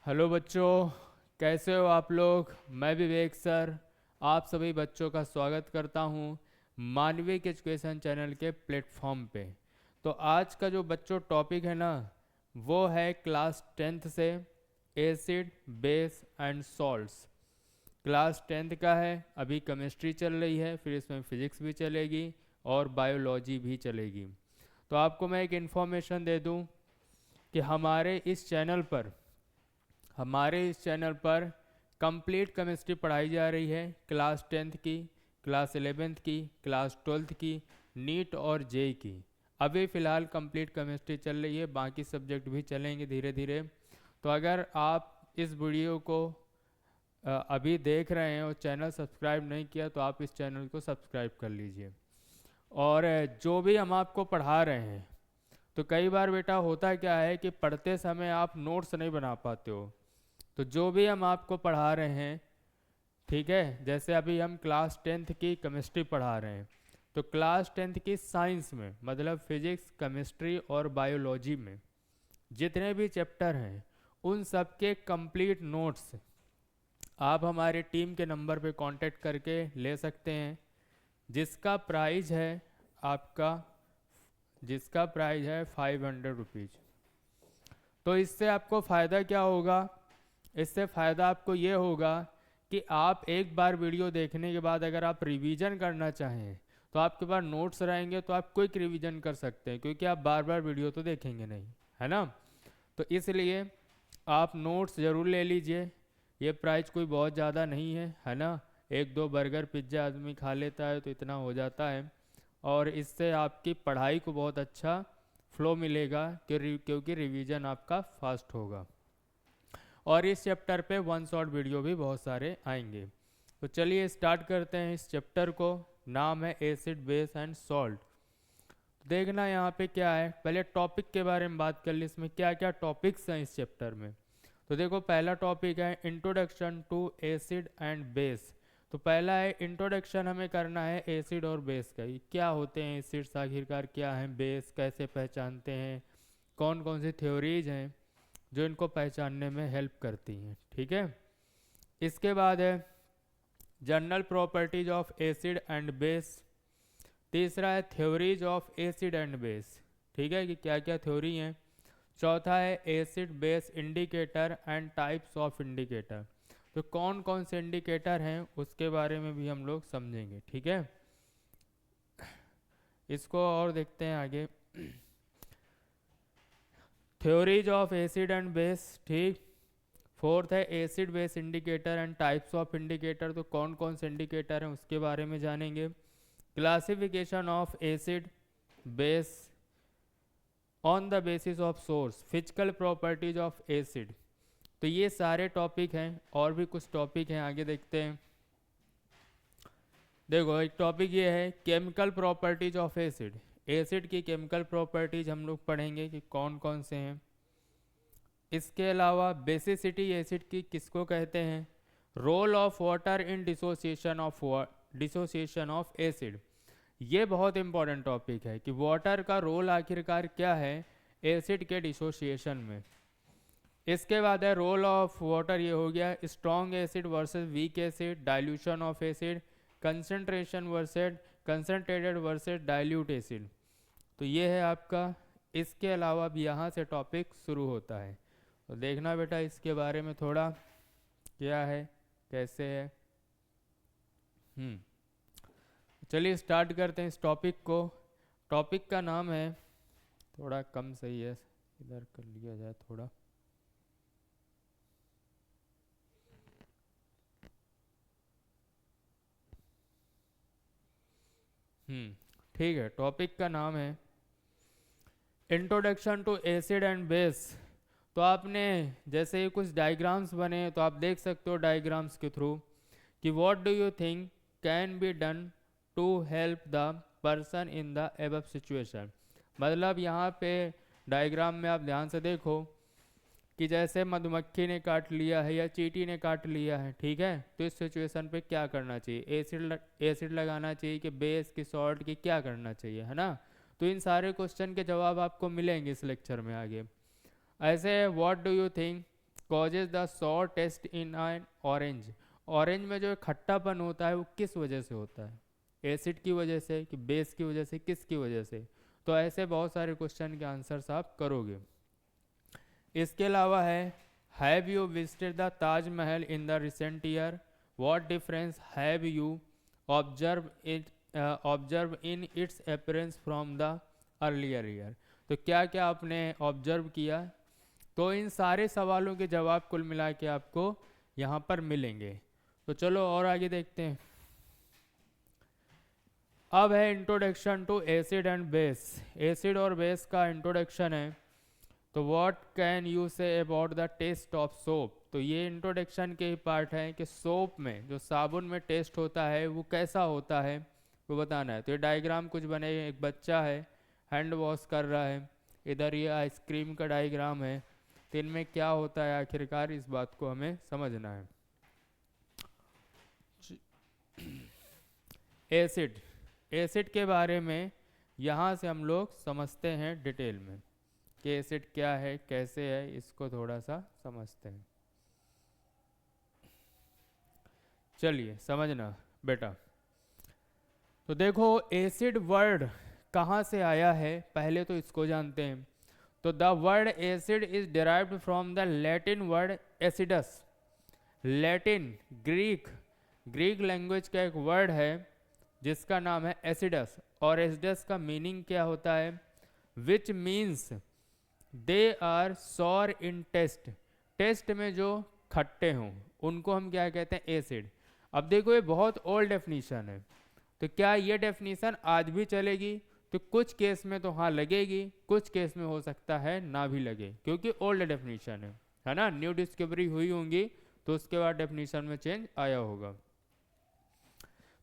Hello बच्चों, कैसे हो आप लोग। मैं विवेक सर आप सभी बच्चों का स्वागत करता हूं मानविक एजुकेशन चैनल के प्लेटफॉर्म पे। तो आज का जो बच्चों टॉपिक है ना, वो है क्लास टेंथ से acid base and salts. Class tenth का है, अभी केमिस्ट्री चल रही है, फिर इसमें फिजिक्स भी चलेगी और बायोलॉजी भी चलेगी। तो आपको मैं एक इन्फॉर्मेशन दे दूं कि हमारे इस चैनल पर कंप्लीट केमिस्ट्री पढ़ाई जा रही है। क्लास टेंथ की, क्लास इलेवेंथ की, क्लास ट्वेल्थ की, नीट और जेई की। अभी फ़िलहाल कंप्लीट केमिस्ट्री चल रही है, बाकी सब्जेक्ट भी चलेंगे धीरे धीरे। तो अगर आप इस वीडियो को अभी देख रहे हैं और चैनल सब्सक्राइब नहीं किया तो आप इस चैनल को सब्सक्राइब कर लीजिए। और जो भी हम आपको पढ़ा रहे हैं, तो कई बार बेटा होता क्या है कि पढ़ते समय आप नोट्स नहीं बना पाते हो। तो जो भी हम आपको पढ़ा रहे हैं, ठीक है, जैसे अभी हम क्लास टेंथ की केमिस्ट्री पढ़ा रहे हैं, तो क्लास टेंथ की साइंस में मतलब फिजिक्स, केमिस्ट्री और बायोलॉजी में जितने भी चैप्टर हैं, उन सब के कंप्लीट नोट्स आप हमारे टीम के नंबर पे कांटेक्ट करके ले सकते हैं, जिसका प्राइस है आपका जिसका प्राइस है 500 रुपीज़। तो इससे आपको फ़ायदा क्या होगा? इससे फ़ायदा आपको ये होगा कि आप एक बार वीडियो देखने के बाद अगर आप रिवीजन करना चाहें तो आपके पास नोट्स रहेंगे, तो आप क्विक रिवीजन कर सकते हैं, क्योंकि आप बार बार वीडियो तो देखेंगे नहीं, है ना। तो इसलिए आप नोट्स ज़रूर ले लीजिए। ये प्राइस कोई बहुत ज़्यादा नहीं है ना। एक दो बर्गर पिज्ज़ा आदमी खा लेता है तो इतना हो जाता है, और इससे आपकी पढ़ाई को बहुत अच्छा फ्लो मिलेगा क्योंकि रिवीजन आपका फास्ट होगा। और इस चैप्टर पे वन शॉट वीडियो भी बहुत सारे आएंगे। तो चलिए स्टार्ट करते हैं इस चैप्टर को। नाम है एसिड बेस एंड सॉल्ट। देखना यहाँ पे क्या है, पहले टॉपिक के बारे में बात कर ली, इसमें क्या क्या टॉपिक्स हैं इस चैप्टर में। तो देखो, पहला टॉपिक है introduction to acid and base. तो पहला है इंट्रोडक्शन, हमें करना है एसिड और बेस का। ये क्या होते हैं एसिड्स, आखिरकार क्या हैं, बेस कैसे पहचानते हैं, कौन कौन सी थ्योरीज हैं जो इनको पहचानने में हेल्प करती हैं, ठीक है। इसके बाद है general properties of acid and base. तीसरा है theories of acid and base, ठीक है, कि क्या क्या थ्योरी हैं। चौथा है acid base indicator and types of indicator. तो कौन कौन से इंडिकेटर हैं उसके बारे में भी हम लोग समझेंगे, ठीक है। इसको और देखते हैं आगे। Theories of acid and base, ठीक। फोर्थ है acid base indicator and types of indicator. तो कौन कौन से इंडिकेटर हैं उसके बारे में जानेंगे। Classification of acid base on the basis of source, physical properties of acid. तो ये सारे टॉपिक हैं, और भी कुछ टॉपिक हैं, आगे देखते हैं। देखो, एक टॉपिक ये है chemical properties of acid. Acid की केमिकल प्रॉपर्टीज हम लोग पढ़ेंगे कि कौन कौन से हैं। इसके अलावा बेसिसिटी एसिड की किसको कहते हैं। Role of water in dissociation of acid. ये बहुत इंपॉर्टेंट टॉपिक है कि वाटर का रोल आखिरकार क्या है एसिड के डिसोसिएशन में। इसके बाद है रोल ऑफ वाटर, ये हो गया strong acid versus weak acid, dilution of acid, concentration versus concentrated versus dilute acid. तो ये है आपका। इसके अलावा भी यहाँ से टॉपिक शुरू होता है, तो देखना बेटा इसके बारे में थोड़ा क्या है, कैसे है। चलिए स्टार्ट करते हैं इस टॉपिक को। टॉपिक का नाम है, थोड़ा कम सही है, इधर कर लिया जाए थोड़ा। ठीक है, टॉपिक का नाम है introduction to acid and base. तो आपने जैसे ही कुछ डायग्राम्स बने तो आप देख सकते हो डायग्राम्स के थ्रू कि what do you think can be done to help the person in the above situation. मतलब यहाँ पे डायग्राम में आप ध्यान से देखो कि जैसे मधुमक्खी ने काट लिया है या चींटी ने काट लिया है, ठीक है, तो इस सिचुएशन पे क्या करना चाहिए, एसिड लगाना चाहिए कि बेस की सॉल्ट की, क्या करना चाहिए, है ना। तो इन सारे क्वेश्चन के जवाब आपको मिलेंगे इस लेक्चर में आगे। ऐसे what do you think causes the sour taste in an orange. Orange में जो खट्टापन होता है वो किस वजह से होता है? एसिड की वजह से कि बेस की वजह से, किसकी वजह से? तो ऐसे बहुत सारे क्वेश्चन के आंसर्स आप करोगे। इसके अलावा है have you visited the Taj Mahal in the recent year? What difference have you observe in its appearance from the earlier year? तो क्या क्या आपने ऑब्जर्व किया? तो इन सारे सवालों के जवाब कुल मिला के आपको यहाँ पर मिलेंगे। तो चलो और आगे देखते हैं। अब है introduction to acid and base. Acid और बेस का इंट्रोडक्शन है। तो what can you say about the taste of soap? तो ये इंट्रोडक्शन के ही पार्ट है कि सोप में, जो साबुन में टेस्ट होता है वो कैसा होता है वो बताना है। तो ये डायग्राम कुछ बने, एक बच्चा है हैंड वॉश कर रहा है, इधर ये आइसक्रीम का डायग्राम है। तो इनमें क्या होता है आखिरकार, इस बात को हमें समझना है। एसिड, एसिड के बारे में यहाँ से हम लोग समझते हैं डिटेल में कि एसिड क्या है, कैसे है, इसको थोड़ा सा समझते हैं। चलिए समझना बेटा। तो देखो एसिड वर्ड कहाँ से आया है, पहले तो इसको जानते हैं। तो the word acid is derived from the Latin word acidus. Latin, Greek language का एक वर्ड है जिसका नाम है एसिडस, और एसिडस का मीनिंग क्या होता है? Which means they are sour in taste. Taste में जो खट्टे हों उनको हम क्या कहते हैं? एसिड। अब देखो ये बहुत ओल्ड डेफिनीशन है, तो क्या ये डेफिनीशन आज भी चलेगी? तो कुछ केस में तो हाँ लगेगी, कुछ केस में हो सकता है ना भी लगे, क्योंकि ओल्ड डेफिनीशन है ना। न्यू डिस्कवरी हुई होंगी तो उसके बाद डेफिनीशन में चेंज आया होगा।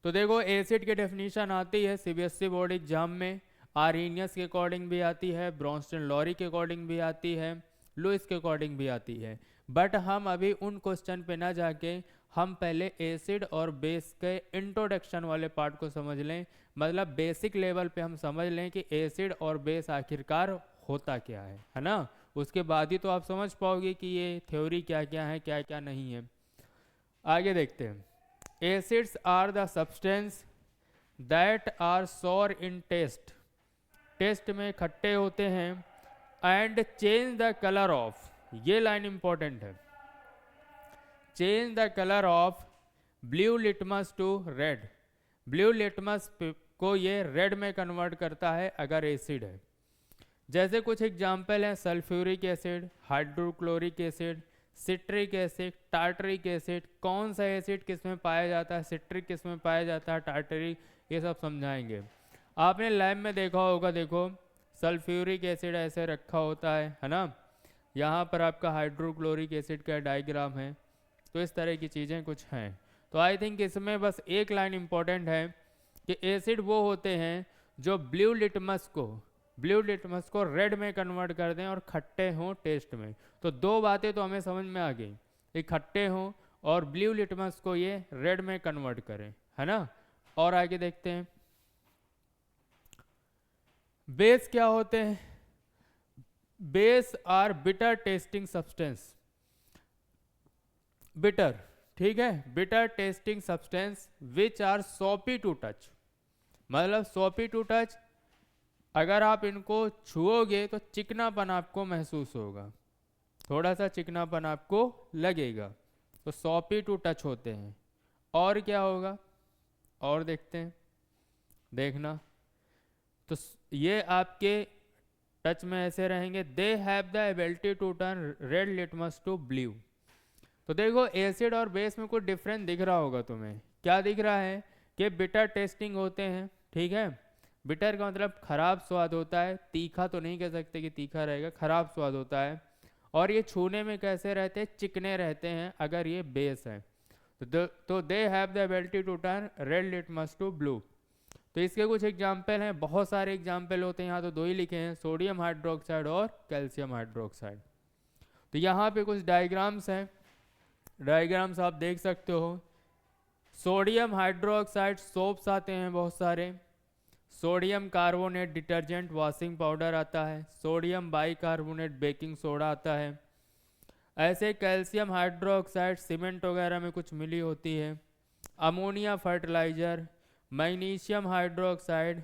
तो देखो एसिड की डेफिनीशन आती है सीबीएसई बोर्ड एग्जाम में, आर्नियस के अकॉर्डिंग भी आती है, ब्रॉन्स्टन लॉरी के अकॉर्डिंग भी आती है, लुइस के अकॉर्डिंग भी आती है। बट हम अभी उन क्वेश्चन पे ना जाके हम पहले एसिड और बेस के इंट्रोडक्शन वाले पार्ट को समझ लें, मतलब बेसिक लेवल पे हम समझ लें कि एसिड और बेस आखिरकार होता क्या है ना। उसके बाद ही तो आप समझ पाओगे कि ये थ्योरी क्या क्या है, क्या क्या नहीं है। आगे देखते हैं। Acids are the substance that are sour in taste. Taste में खट्टे होते हैं। And change the colour of, ये लाइन इंपॉर्टेंट है, change the colour of blue litmus to red. Blue litmus को ये रेड में कन्वर्ट करता है अगर एसिड है। जैसे कुछ एग्जाम्पल हैं sulphuric acid, hydrochloric acid, citric acid, tartaric acid. कौन सा एसिड किस में पाया जाता है, सिट्रिक किस में पाया जाता है, टार्टरिक, ये सब समझाएंगे। आपने लैब में देखा होगा, देखो सल्फ्यूरिक एसिड ऐसे रखा होता है ना। यहाँ पर आपका हाइड्रोक्लोरिक एसिड का डायग्राम है। तो इस तरह की चीज़ें कुछ हैं। तो आई थिंक इसमें बस एक लाइन इंपॉर्टेंट है कि एसिड वो होते हैं जो ब्लू लिटमस को रेड में कन्वर्ट कर दें और खट्टे हों टेस्ट में। तो दो बातें तो हमें समझ में आ गई, ये खट्टे हों और ब्लू लिटमस को ये रेड में कन्वर्ट करें, है ना। और आगे देखते हैं बेस क्या होते हैं। Bases are bitter tasting substance. Bitter, ठीक है, bitter tasting substance which are soapy to touch. मतलब सॉपी टू टच, अगर आप इनको छुओगे तो चिकनापन आपको महसूस होगा, थोड़ा सा चिकनापन आपको लगेगा। तो सॉपी टू टच होते हैं। और क्या होगा, और देखते हैं, देखना। तो ये आपके टच में ऐसे रहेंगे। They have the ability to turn red litmus to blue. तो देखो एसिड और बेस में कुछ डिफरेंस दिख रहा होगा तुम्हें। क्या दिख रहा है कि बिटर टेस्टिंग होते हैं, ठीक है। बिटर का मतलब खराब स्वाद होता है, तीखा तो नहीं कह सकते कि तीखा रहेगा, खराब स्वाद होता है। और ये छूने में कैसे रहते हैं, चिकने रहते हैं अगर ये बेस है। तो they have the ability to turn red litmus to blue. तो इसके कुछ एग्जाम्पल हैं, बहुत सारे एग्जाम्पल होते हैं, यहाँ तो दो ही लिखे हैं, सोडियम हाइड्रोक्साइड और कैल्शियम हाइड्रोक्साइड। तो यहाँ पे कुछ डायग्राम्स हैं, डायग्राम्स आप देख सकते हो। सोडियम हाइड्रोक्साइड सोप्स आते हैं बहुत सारे, sodium carbonate detergent washing powder आता है, सोडियम बाइकार्बोनेट बेकिंग सोडा आता है, ऐसे कैल्शियम हाइड्रोक्साइड सीमेंट वगैरह में कुछ मिली होती है। Ammonia fertiliser, magnesium hydroxide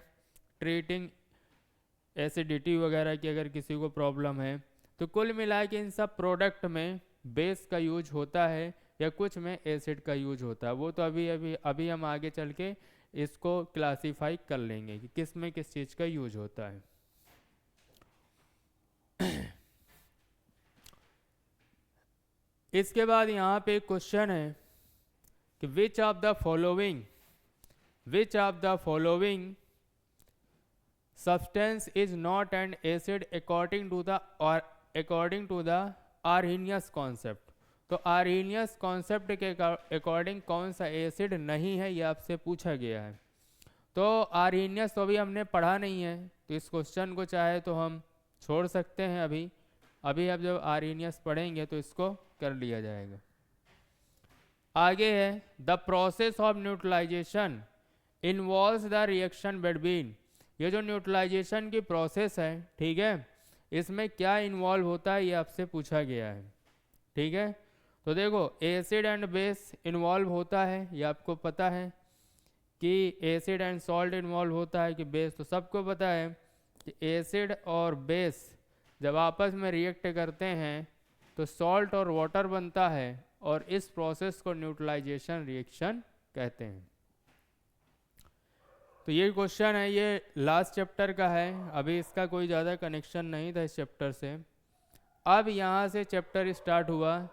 treating acidity वगैरह की अगर किसी को प्रॉब्लम है। तो कुल मिला के इन सब प्रोडक्ट में बेस का यूज होता है या कुछ में एसिड का यूज होता है। वो तो अभी अभी अभी हम आगे चल के इसको क्लासीफाई कर लेंगे कि किस में किस चीज़ का यूज होता है। इसके बाद यहाँ पे एक क्वेश्चन है कि विच of the following substance is not an acid according to the Arrhenius concept। तो आर्हीनियस कॉन्सेप्ट के अकॉर्डिंग कौन सा एसिड नहीं है, ये आपसे पूछा गया है। तो आर्हीनियस तो अभी हमने पढ़ा नहीं है, तो इस क्वेश्चन को चाहे तो हम छोड़ सकते हैं। अभी अब जब आर्हीनियस पढ़ेंगे तो इसको कर लिया जाएगा। आगे है the process of neutralisation involves the reaction between. ये जो न्यूट्रलाइजेशन की प्रोसेस है, ठीक है, इसमें क्या इन्वॉल्व होता है ये आपसे पूछा गया है। ठीक है, तो देखो एसिड एंड बेस इन्वॉल्व होता है, ये आपको पता है कि एसिड एंड सॉल्ट इन्वॉल्व होता है कि बेस, तो सबको पता है कि एसिड और बेस जब आपस में रिएक्ट करते हैं तो सॉल्ट और वाटर बनता है, और इस प्रोसेस को न्यूट्रलाइजेशन रिएक्शन कहते हैं। तो ये क्वेश्चन है, ये लास्ट चैप्टर का है, अभी इसका कोई ज़्यादा कनेक्शन नहीं था इस चैप्टर से। अब यहाँ से चैप्टर स्टार्ट हुआ।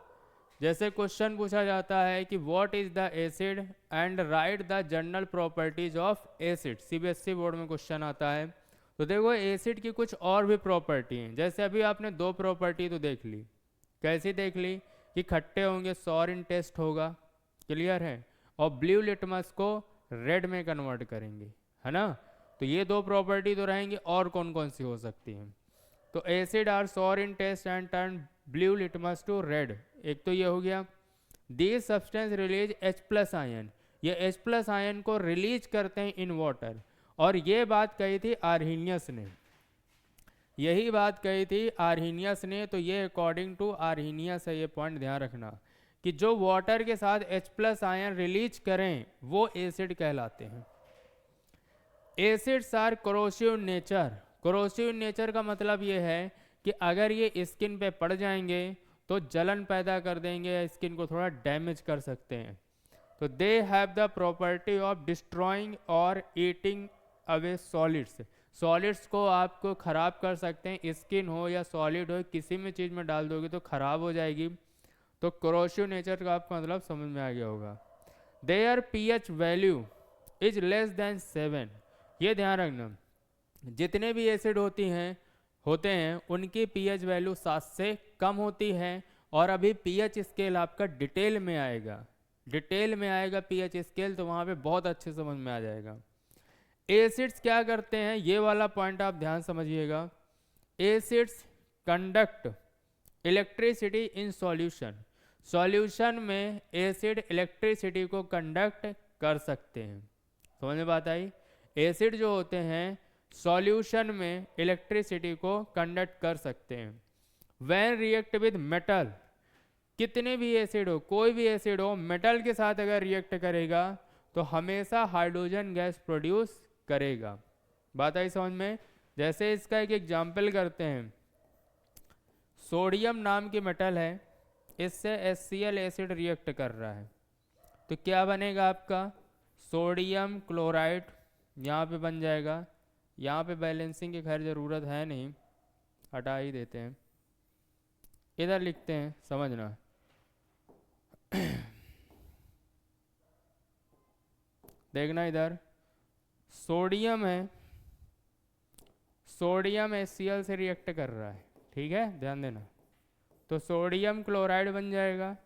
जैसे क्वेश्चन पूछा जाता है कि what is the acid and right the general properties of acid. CBSE board में क्वेश्चन आता है। तो देखो एसिड की कुछ और भी प्रॉपर्टी हैं। जैसे अभी आपने दो प्रॉपर्टी तो देख ली, कैसी देख ली कि खट्टे होंगे, सॉर इन टेस्ट होगा, क्लियर है, और ब्लू लिटमस को रेड में कन्वर्ट करेंगे, है ना। तो ये दो प्रॉपर्टी तो रहेंगी, और कौन कौन सी हो सकती हैं। तो acid are sour in taste and turn blue litmus to red, एक तो ये हो गया। This substance release H+ ion, ये H+ आयन को रिलीज करते हैं इन वाटर। और ये बात कही थी आर्हीनियस ने, यही बात कही थी आर्हीनियस ने। तो ये अकॉर्डिंग टू आर्हीनियस है, ये पॉइंट ध्यान रखना कि जो वाटर के साथ H+ आयन रिलीज करें वो एसिड कहलाते हैं। Acids are corrosive nature. Corrosive nature का मतलब ये है कि अगर ये स्किन पे पड़ जाएंगे तो जलन पैदा कर देंगे या स्किन को थोड़ा डैमेज कर सकते हैं। तो they have the property of destroying और ईटिंग अवे सॉलिड्स। सॉलिड्स को आपको ख़राब कर सकते हैं, स्किन हो या सॉलिड हो, किसी भी चीज़ में डाल दोगे तो ख़राब हो जाएगी। तो कोरोसिव नेचर का आपको मतलब समझ में आ गया होगा। Their pH value is less than 7। ये ध्यान रखना, जितने भी एसिड होते हैं उनकी pH वैल्यू 7 से कम होती है। और अभी pH स्केल आपका डिटेल में आएगा, pH स्केल, तो वहाँ पे बहुत अच्छे समझ में आ जाएगा। एसिड्स क्या करते हैं, ये वाला पॉइंट आप ध्यान समझिएगा। Acids conduct electricity in solution. Solution में एसिड इलेक्ट्रिसिटी को कंडक्ट कर सकते हैं। समझ में बात आई। एसिड जो होते हैं सॉल्यूशन में इलेक्ट्रिसिटी को कंडक्ट कर सकते हैं। व्हेन रिएक्ट विद मेटल, कितने भी एसिड हो, कोई भी एसिड हो, मेटल के साथ अगर रिएक्ट करेगा तो हमेशा हाइड्रोजन गैस प्रोड्यूस करेगा। बात आई समझ में। जैसे इसका एक एग्जाम्पल करते हैं, सोडियम नाम की मेटल है, इससे HCl एसिड रिएक्ट कर रहा है, तो क्या बनेगा आपका सोडियम क्लोराइड, यहाँ पे बन जाएगा। यहाँ पे बैलेंसिंग की खैर ज़रूरत है नहीं, हटा ही देते हैं, इधर लिखते हैं, समझना। देखना इधर सोडियम है, सोडियम HCl से रिएक्ट कर रहा है, ठीक है, ध्यान देना। तो सोडियम क्लोराइड बन जाएगा,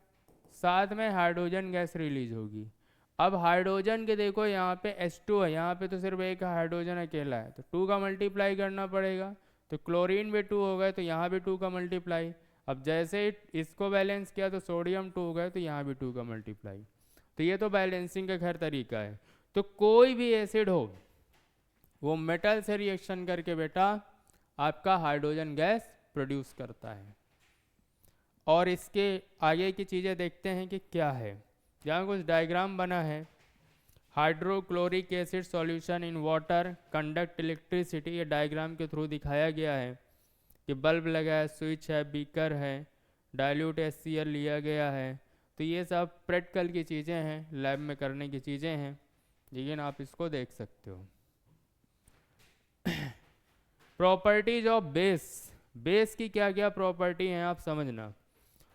साथ में हाइड्रोजन गैस रिलीज होगी। अब हाइड्रोजन के देखो यहाँ पे H2 है, यहाँ पे तो सिर्फ एक हाइड्रोजन अकेला है, तो 2 का मल्टीप्लाई करना पड़ेगा। तो क्लोरीन भी 2 हो गए, तो यहाँ भी 2 का मल्टीप्लाई। अब जैसे इसको बैलेंस किया तो सोडियम 2 हो गए, तो यहाँ भी 2 का मल्टीप्लाई। तो ये तो बैलेंसिंग का खैर तरीका है। तो कोई भी एसिड हो वो मेटल से रिएक्शन करके बेटा आपका हाइड्रोजन गैस प्रोड्यूस करता है। और इसके आगे की चीज़ें देखते हैं कि क्या है। यहाँ कुछ डायग्राम बना है। Hydrochloric acid solution in water conduct electricity, ये डायग्राम के थ्रू दिखाया गया है कि बल्ब लगा है, स्विच है, बीकर है, डाइल्यूट HCl लिया गया है। तो ये सब प्रैक्टिकल की चीज़ें हैं, लैब में करने की चीज़ें हैं, लेकिन आप इसको देख सकते हो। प्रॉपर्टीज ऑफ बेस, बेस की क्या क्या प्रॉपर्टी हैं आप समझना।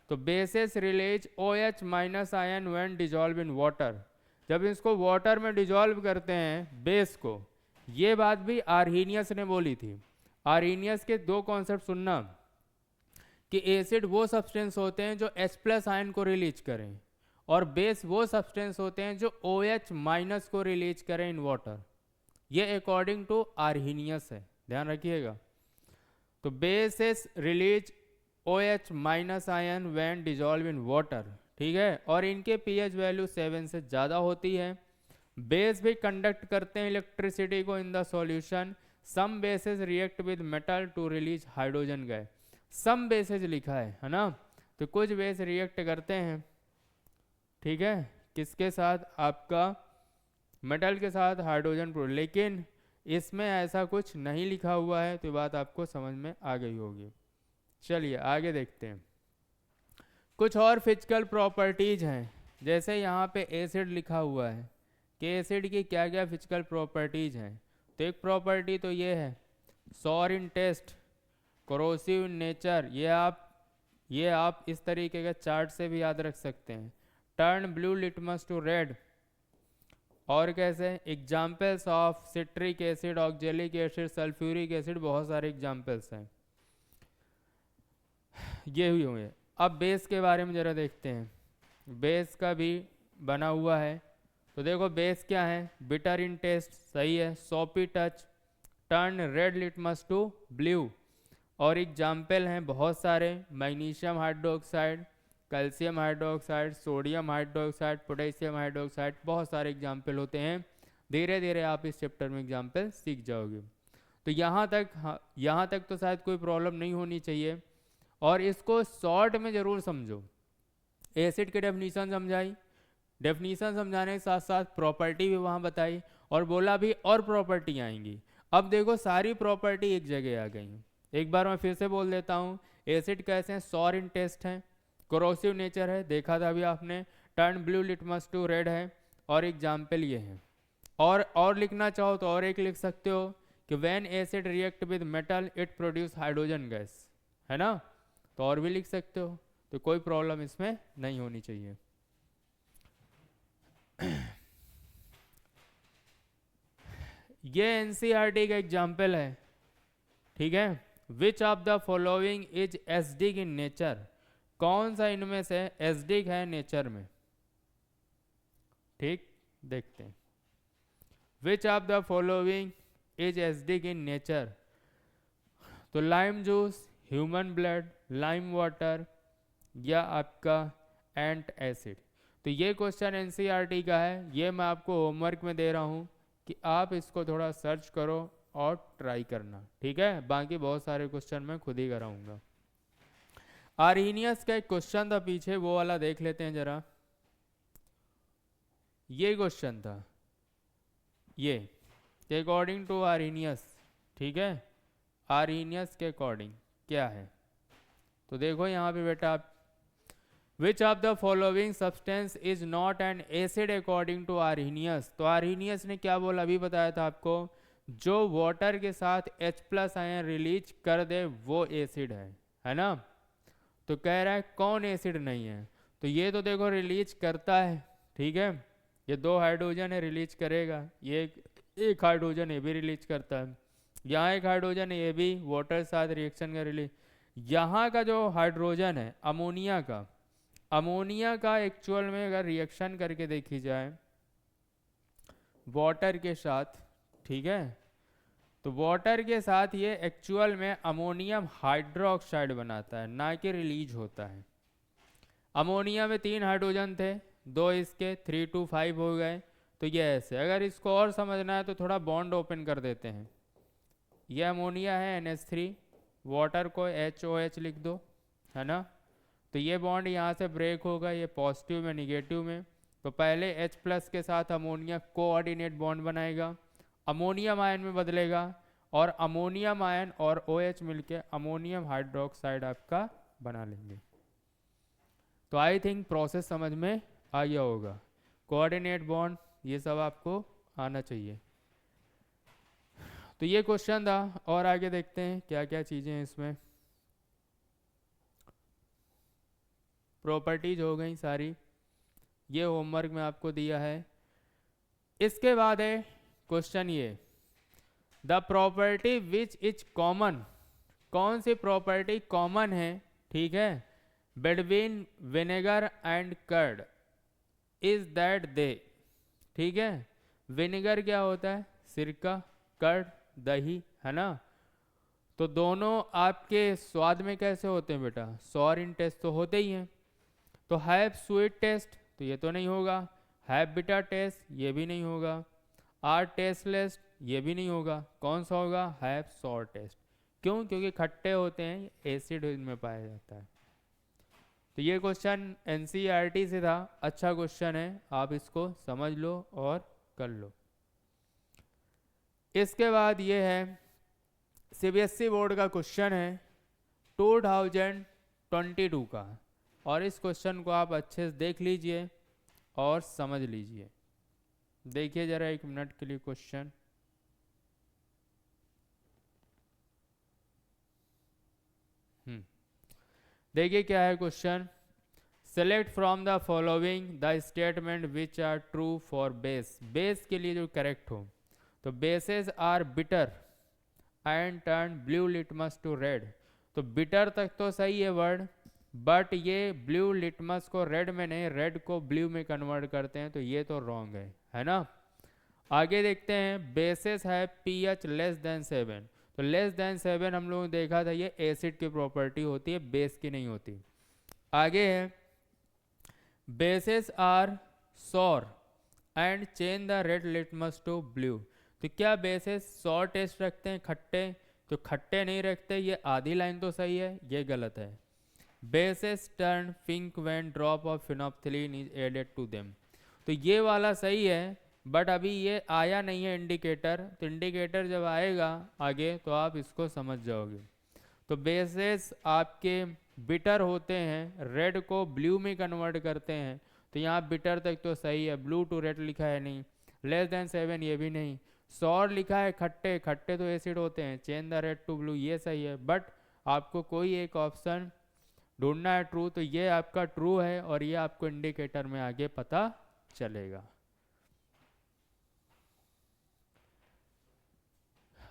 तो bases release OH minus ion when dissolve in water, जब इसको वाटर में डिजॉल्व करते हैं बेस को। ये बात भी आर्हीनियस ने बोली थी। आर्हीनियस के दो कॉन्सेप्ट सुनना कि एसिड वो सब्सटेंस होते हैं जो H+ आयन को रिलीज करें, और बेस वो सब्सटेंस होते हैं जो OH माइनस को रिलीज करें इन वाटर। ये अकॉर्डिंग टू आर्हीनियस है, ध्यान रखिएगा। तो bases release OH minus ion when dissolve in water, ठीक है, और इनके pH वैल्यू 7 से ज़्यादा होती है। बेस भी कंडक्ट करते हैं इलेक्ट्रिसिटी को in the solution. Some bases react with metal to release hydrogen gas. Some bases लिखा है ना, तो कुछ बेस रिएक्ट करते हैं, ठीक है, किसके साथ, आपका मेटल के साथ हाइड्रोजन, लेकिन इसमें ऐसा कुछ नहीं लिखा हुआ है, तो बात आपको समझ में आ गई होगी। चलिए आगे देखते हैं। कुछ और फिजिकल प्रॉपर्टीज हैं, जैसे यहाँ पे एसिड लिखा हुआ है कि एसिड की क्या क्या फिजिकल प्रॉपर्टीज हैं। तो एक प्रॉपर्टी तो ये है sour in taste, corrosive in nature. ये आप इस तरीके के चार्ट से भी याद रख सकते हैं। Turn blue litmus to red, और कैसे, examples of citric acid, oxalic acid, sulphuric acid, बहुत सारे एग्जाम्पल्स हैं, ये हुए हुए। अब बेस के बारे में ज़रा देखते हैं। बेस का भी बना हुआ है, तो देखो बेस क्या है, बिटर इन टेस्ट, सही है, soapy touch, turn red litmus to blue, और एग्जाम्पल हैं बहुत सारे, magnesium hydroxide, calcium hydroxide, sodium hydroxide, potassium hydroxide, बहुत सारे एग्जाम्पल होते हैं। धीरे धीरे आप इस चैप्टर में एग्जाम्पल सीख जाओगे। तो यहाँ तक तो शायद कोई प्रॉब्लम नहीं होनी चाहिए, और इसको शॉर्ट में ज़रूर समझो। एसिड की डेफिनीशन समझाई, डेफिनीशन समझाने के साथ साथ प्रॉपर्टी भी वहाँ बताई, और बोला भी और प्रॉपर्टी आएंगी। अब देखो सारी प्रॉपर्टी एक जगह आ गई। एक बार मैं फिर से बोल देता हूँ। एसिड कैसे हैं, सॉर इन टेस्ट हैं, कोरोसिव नेचर है, देखा था अभी आपने, turn blue litmus to red है, और एग्जाम्पल ये हैं। और लिखना चाहो तो और एक लिख सकते हो कि when acid react with metal it produce hydrogen gas, है ना, तो और भी लिख सकते हो, तो कोई प्रॉब्लम इसमें नहीं होनी चाहिए। ये NCERT का एग्जाम्पल है, ठीक है। विच of the following is acidic in nature, कौन सा इनमें से एसिडिक है नेचर में, ठीक, देखते हैं। Which of the following is acidic in nature, तो lime juice, human blood, lime water, या आपका एंट एसिड। तो ये क्वेश्चन NCERT का है, ये मैं आपको होमवर्क में दे रहा हूँ कि आप इसको थोड़ा सर्च करो और ट्राई करना, ठीक है। बाकी बहुत सारे क्वेश्चन मैं खुद ही कराऊंगा। आर्हीनियस का एक क्वेश्चन था पीछे, वो वाला देख लेते हैं जरा। ये क्वेश्चन था, ये अकॉर्डिंग टू आर्हीनियस, ठीक है, आर्हीनियस के अकॉर्डिंग क्या है। तो देखो यहाँ पे बेटा, which of the following substance is not an acid according to Arrhenius. तो आर्हीनियस ने क्या बोला, अभी बताया था आपको, जो वाटर के साथ H+ आयन रिलीज कर दे वो एसिड है ना। तो कह रहा है कौन एसिड नहीं है, तो ये तो देखो रिलीज करता है, ठीक है, ये 2 हाइड्रोजन है, रिलीज करेगा, ये एक हाइड्रोजन ये भी रिलीज करता है, यहाँ एक हाइड्रोजन है, ये भी वाटर साथ रिएक्शन का रिलीज। यहाँ का जो हाइड्रोजन है अमोनिया का एक्चुअल में अगर रिएक्शन करके देखी जाए वाटर के साथ, ठीक है, तो वाटर के साथ ये एक्चुअल में अमोनियम हाइड्रोक्साइड बनाता है, ना कि रिलीज होता है। अमोनिया में 3 हाइड्रोजन थे, 2 इसके 3 to 5 हो गए। तो ये ऐसे, अगर इसको और समझना है तो थोड़ा बॉन्ड ओपन कर देते हैं। ये अमोनिया है NH3, वाटर को HOH लिख दो, है ना, तो ये बॉन्ड यहाँ से ब्रेक होगा, ये पॉजिटिव में निगेटिव में, तो पहले H+ के साथ अमोनिया कोऑर्डिनेट बॉन्ड बनाएगा, अमोनियम आयन में बदलेगा, और अमोनियम आयन और OH मिलके अमोनियम हाइड्रोक्साइड आपका बना लेंगे। तो आई थिंक प्रोसेस समझ में आ गया होगा। कोऑर्डिनेट बॉन्ड ये सब आपको आना चाहिए। तो ये क्वेश्चन था, और आगे देखते हैं क्या क्या चीज़ें हैं इसमें। प्रॉपर्टीज हो गई सारी, ये होमवर्क में आपको दिया है। इसके बाद है क्वेश्चन ये, the property which is common, कौन सी प्रॉपर्टी कॉमन है, ठीक है, between vinegar and curd is that they, ठीक है, विनेगर क्या होता है, सिरका, कर्ड दही, है ना। तो दोनों आपके स्वाद में कैसे होते हैं बेटा, सॉर इन टेस्ट तो होते ही हैं। तो हैव स्वीट टेस्ट तो ये तो नहीं होगा, हैव बिटर टेस्ट ये भी नहीं होगा, आर टेस्टलेस ये भी नहीं होगा, कौन सा होगा, हैव सॉर टेस्ट। क्यों, क्योंकि खट्टे होते हैं, एसिड इनमें पाया जाता है। तो ये क्वेश्चन NCERT से था, अच्छा क्वेश्चन है, आप इसको समझ लो और कर लो। इसके बाद ये है CBSE बोर्ड का क्वेश्चन है 2022 का, और इस क्वेश्चन को आप अच्छे से देख लीजिए और समझ लीजिए। देखिए जरा 1 मिनट के लिए क्वेश्चन। देखिए क्या है question, select from the following the statement which are true for base, base के लिए जो करेक्ट हो। तो bases are bitter and turn blue litmus to red, तो बिटर तक तो सही है वर्ड, बट ये ब्लू लिटमस को रेड में नहीं, रेड को ब्लू में कन्वर्ट करते हैं, तो ये तो रॉन्ग है ना। आगे देखते हैं, बेसेस है pH लेस देन 7, तो लेस देन 7 हम लोगों ने देखा था ये एसिड की प्रॉपर्टी होती है, बेस की नहीं होती। आगे है bases are sour and change the red litmus to blue, तो क्या बेसेस सॉर टेस्ट रखते हैं, खट्टे, तो खट्टे नहीं रखते, ये आधी लाइन तो सही है, ये गलत है। Bases turn pink when drop of phenolphthalein is added to them, तो ये वाला सही है, बट अभी ये आया नहीं है इंडिकेटर, तो इंडिकेटर जब आएगा आगे तो आप इसको समझ जाओगे। तो बेसेस आपके बिटर होते हैं, रेड को ब्लू में कन्वर्ट करते हैं, तो यहाँ बिटर तक तो सही है, ब्लू टू रेड लिखा है नहीं, लेस देन 7 ये भी नहीं, सॉर लिखा है खट्टे, खट्टे तो एसिड होते हैं, change the red to blue ये सही है, बट आपको कोई एक ऑप्शन ढूंढना है ट्रू, तो ये आपका ट्रू है, और ये आपको इंडिकेटर में आगे पता चलेगा।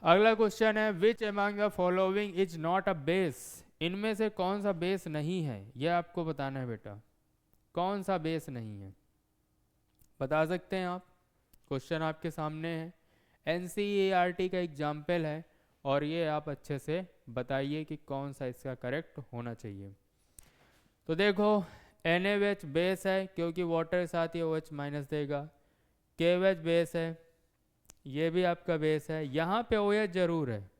अगला क्वेश्चन है which among the following is not a base, इनमें से कौन सा बेस नहीं है, ये आपको बताना है बेटा, कौन सा बेस नहीं है, बता सकते हैं आप। क्वेश्चन आपके सामने है, NCERT का एग्जाम्पल है, और ये आप अच्छे से बताइए कि कौन सा इसका करेक्ट होना चाहिए। तो देखो NaOH बेस है, क्योंकि वाटर के साथ ये OH माइनस देगा, KOH बेस है, ये भी आपका बेस है, यहाँ पे OH जरूर है,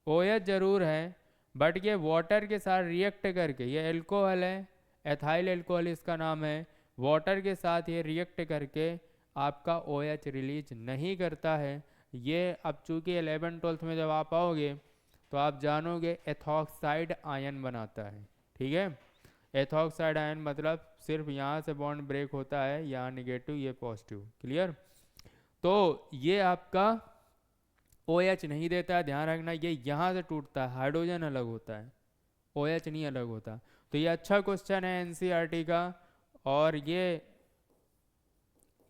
OH जरूर है, बट ये वाटर के साथ रिएक्ट करके, ये एल्कोहल है, एथाइल एल्कोहल इसका नाम है, वाटर के साथ ये रिएक्ट करके आपका OH रिलीज नहीं करता है। ये अब चूँकि 11th-12th में जब आप आओगे तो आप जानोगे एथॉक्साइड आयन बनाता है, ठीक है। एथॉक्साइड आयन मतलब सिर्फ यहाँ से बॉन्ड ब्रेक होता है, यहाँ निगेटिव ये पॉजिटिव, क्लियर। तो ये आपका OH नहीं देता है, ध्यान रखना, ये यहाँ से टूटता है, हाइड्रोजन अलग होता है, OH नहीं अलग होता। तो ये अच्छा क्वेश्चन है NCERT का, और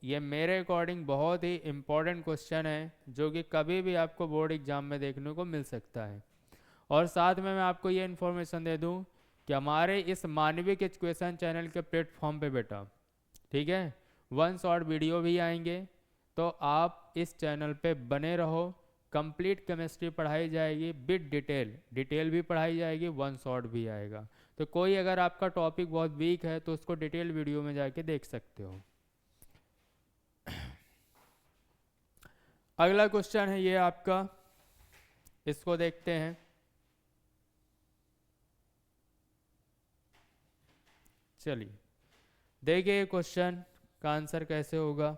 ये मेरे अकॉर्डिंग बहुत ही इम्पोर्टेंट क्वेश्चन है, जो कि कभी भी आपको बोर्ड एग्जाम में देखने को मिल सकता है। और साथ में मैं आपको ये इन्फॉर्मेशन दे दूं कि हमारे इस मानविक एजुकेशन चैनल के प्लेटफॉर्म पे बेटा, ठीक है, 1 शॉर्ट वीडियो भी आएंगे, तो आप इस चैनल पे बने रहो। कंप्लीट केमिस्ट्री पढ़ाई जाएगी विद डिटेल भी पढ़ाई जाएगी, 1 शॉर्ट भी आएगा। तो कोई अगर आपका टॉपिक बहुत वीक है तो उसको डिटेल वीडियो में जाके देख सकते हो। अगला क्वेश्चन है ये आपका, इसको देखते हैं। चलिए देखिए क्वेश्चन का आंसर कैसे होगा।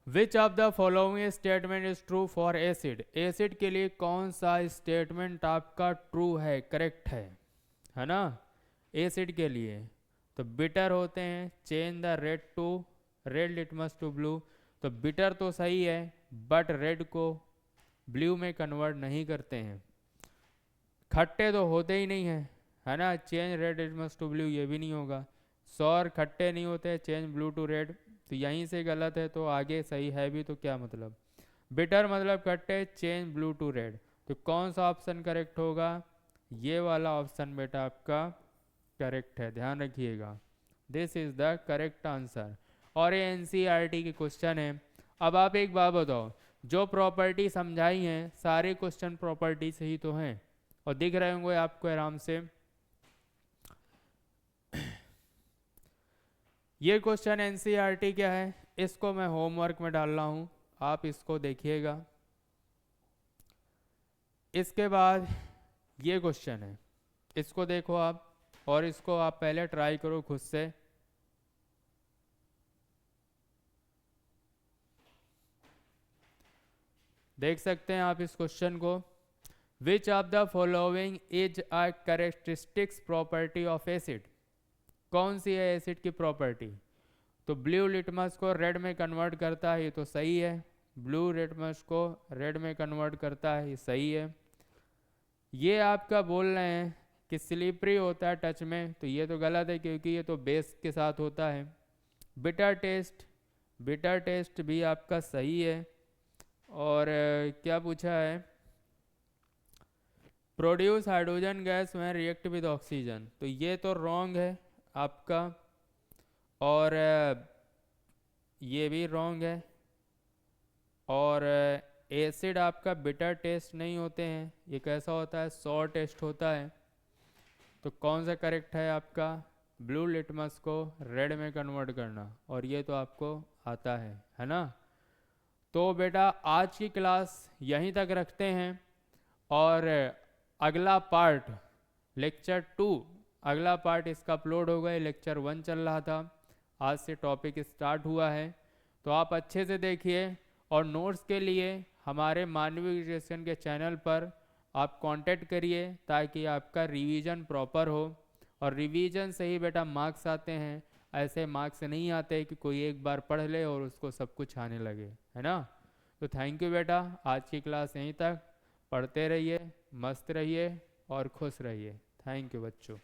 विच of the following statement is true for acid, acid के लिए कौन सा स्टेटमेंट आपका ट्रू है, करेक्ट है ना। एसिड के लिए तो बिटर होते हैं, change the red litmus to blue, तो बिटर तो सही है बट रेड को ब्लू में कन्वर्ट नहीं करते हैं। खट्टे तो होते ही नहीं है ना, change red litmus to blue ये भी नहीं होगा। सौर खट्टे नहीं होते, चेंज ब्लू टू रेड, तो यहीं से गलत है, तो आगे सही है भी तो क्या मतलब। बिटर मतलब खट्टे, चेंज ब्लू टू रेड, तो कौन सा ऑप्शन करेक्ट होगा, ये वाला ऑप्शन बेटा आपका करेक्ट है, ध्यान रखिएगा। This is the correct answer. और ये एनसीईआरटी के क्वेश्चन है। अब आप एक बात बताओ, जो प्रॉपर्टी समझाई हैं सारे क्वेश्चन प्रॉपर्टी से ही तो हैं और दिख रहे होंगे आपको आराम से। ये क्वेश्चन एनसीईआरटी क्या है, इसको मैं होमवर्क में डाल रहा हूँ, आप इसको देखिएगा। इसके बाद ये क्वेश्चन है, इसको देखो आप और इसको आप पहले ट्राई करो खुद से। देख सकते हैं आप इस क्वेश्चन को। विच of the following is a characteristics property of acid, कौन सी है एसिड की प्रॉपर्टी, तो ब्लू लिटमस को रेड में कन्वर्ट करता है, ये तो सही है। ब्लू लिटमस को रेड में कन्वर्ट करता है, ये सही है। ये आपका बोल रहे हैं कि स्लिपरी होता है टच में, तो ये तो गलत है क्योंकि ये तो बेस के साथ होता है। बिटर टेस्ट भी आपका सही है। और क्या पूछा है, प्रोड्यूस हाइड्रोजन गैस में रिएक्ट विद ऑक्सीजन, तो ये तो रॉन्ग है आपका। और ये भी रॉन्ग है। और एसिड आपका बिटर टेस्ट नहीं होते हैं, ये कैसा होता है, सॉर टेस्ट होता है। तो कौन सा करेक्ट है आपका, ब्लू लिटमस को रेड में कन्वर्ट करना, और ये तो आपको आता है ना। तो बेटा आज की क्लास यहीं तक रखते हैं और अगला पार्ट लेक्चर 2, अगला पार्ट इसका अपलोड होगा। ये लेक्चर 1 चल रहा था, आज से टॉपिक स्टार्ट हुआ है, तो आप अच्छे से देखिए। और नोट्स के लिए हमारे मानवीय एजुकेशन के चैनल पर आप कांटेक्ट करिए ताकि आपका रिवीजन प्रॉपर हो। और रिवीजन से ही बेटा मार्क्स आते हैं, ऐसे मार्क्स नहीं आते कि कोई एक बार पढ़ ले और उसको सब कुछ आने लगे, है ना। तो थैंक यू बेटा, आज की क्लास यहीं तक। पढ़ते रहिए, मस्त रहिए और खुश रहिए। थैंक यू बच्चों।